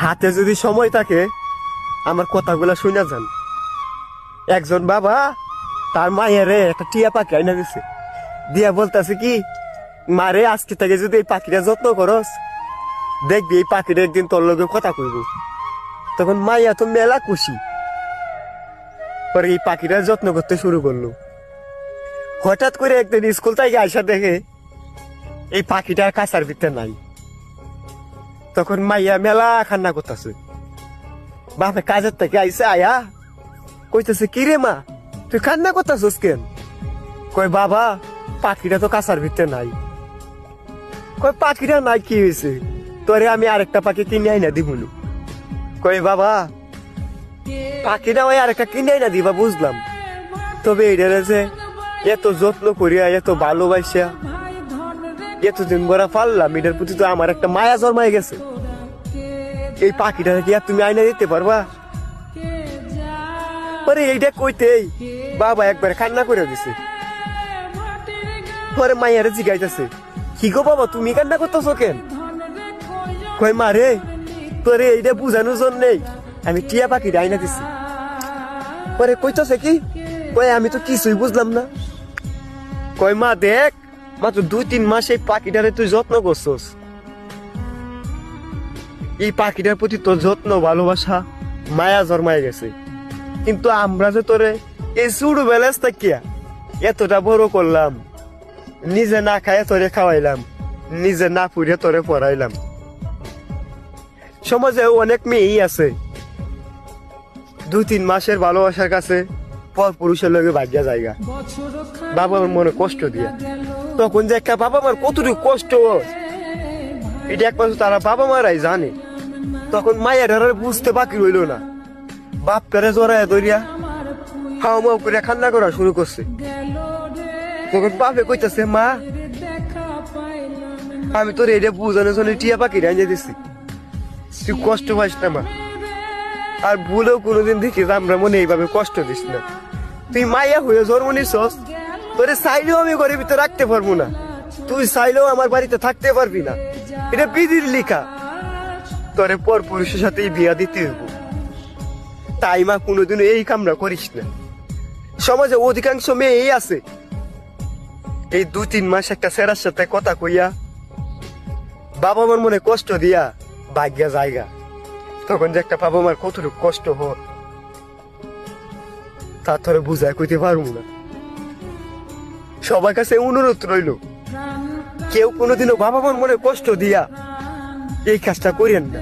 হাতে যদি সময় থাকে আমার কথাগুলো শুনে যান। একজন বাবা তার মায়ের একটা টিয়া পাখি আইনা দিছে, দিয়া বলতেছে কি, মারে আজকে থেকে যদি এই পাখিটা যত্ন করস, দেখবি এই পাখিটা একদিন তোর লগে কথা কইব। তখন মাইয়া তো মেলা খুশি, পরে এই পাখিটার যত্ন করতে শুরু করলো। হঠাৎ করে একদিন স্কুল থেকে আইসা দেখে এই পাখিটা কাছার ভিতরে নাই। তখন মাইয়া মেলা কান্না করতেছে। বাপে কাজের থেকে আইসে আয়া কইতেছে, কি রে মা তুই কান্না করতেছিস কেন? কই বাবা পাখিটা তো কাছার ভিতরে নাই। কই পাখিটা নাই কি হয়েছে, তোরে আমি আরেকটা পাখি কিনে আইনা দিব। কই বাবা পাখিটা ওই আরেকটা কিনে আইনা দিবা বুঝলাম, তবে এটা যে এত যত্ন করিয়া এত ভালোবাসা এতদিন বড়া পারলাম, এটার প্রতি তো আমার একটা মায়া জন্মায় গেছে। এই পাখিটা কি আর তুমি আইনা দিতে পারবা? পরে এইটা কইতেই বাবা একবার কান্না করে দিছে। পরে মাইয়ারে জিগাইতেছে, কি গো বাবা তুমি কান্না করতেছো কেন? কই মা রে তোরে এইটা বুঝানোর জন্যই আমি টিয়া পাখিটা আইনা দিছি। পরে কইতেছে কি, কই আমি তো কিছুই বুঝলাম না। কই মা দেখ, মাত্র 2-3 মাস এই পাখিটারে তুই যত্ন করছস, এই পাখিটার প্রতি তোর যত্ন ভালোবাসা মায়া জন্মায় গেছে। কিন্তু আমরা যে তোরে এই ছোট বেলাস থাকিয়া এতটা বড় করলাম, নিজে না খায় তোরে খাওয়াইলাম, নিজে না পুড়ে তোরে পড়াইলাম। সমাজে অনেক মেয়েই আছে 2-3 মাসের ভালোবাসার কাছে পর পুরুষের লগে ভাগ্যা জায়গা, বাবা মার মনে কষ্ট দিয়া। তখন যে একটা বাবা মার কতটুকু কষ্ট এটা একমাত্র তারা বাবা মারাই জানে। তখন মায়ের বুঝতে বাকি রইল না, বাপ পেরে জড়ায় ধরিয়া হাও মাও করে কান্না করা শুরু করছে। তখন বাপে কইতেছে, মা আমি তোর এটা বুঝানোর জন্য টিয়া পাখি রাইজে দিছি, তুই কষ্ট পাইস না মা, আর ভুলেও কোনোদিন দেখি আমরা মনে এইভাবে কষ্ট দিস না। তুই মাইয়া হয়ে জন্ম নিছস, তোরে চাইলেও আমি ঘরের ভিতরে রাখতে পারবো না, তুই চাইলেও আমার বাড়িতে থাকতে পারবি না, এটা বিধির লিখা, তোরে পর পুরুষের সাথে বিয়া দিতে হইব। তাই মা কোনোদিনও এই কামরা করিস না। সমাজে অধিকাংশ মেয়ে এই আছে, এই 2-3 মাস একটা ছেড়ার সাথে কথা কইয়া বাবা মার মনে কষ্ট দিয়া ভাগ্যা জায়গা। তখন যে একটা বাবা মার কতটুকু কষ্ট হয় তা তোরে বুঝায় কইতে পারবো না। সবার কাছে অনুরোধ রইল, কেউ কোনোদিনও বাবা মার মনে কষ্ট দিয়া এই কাজটা করেন না।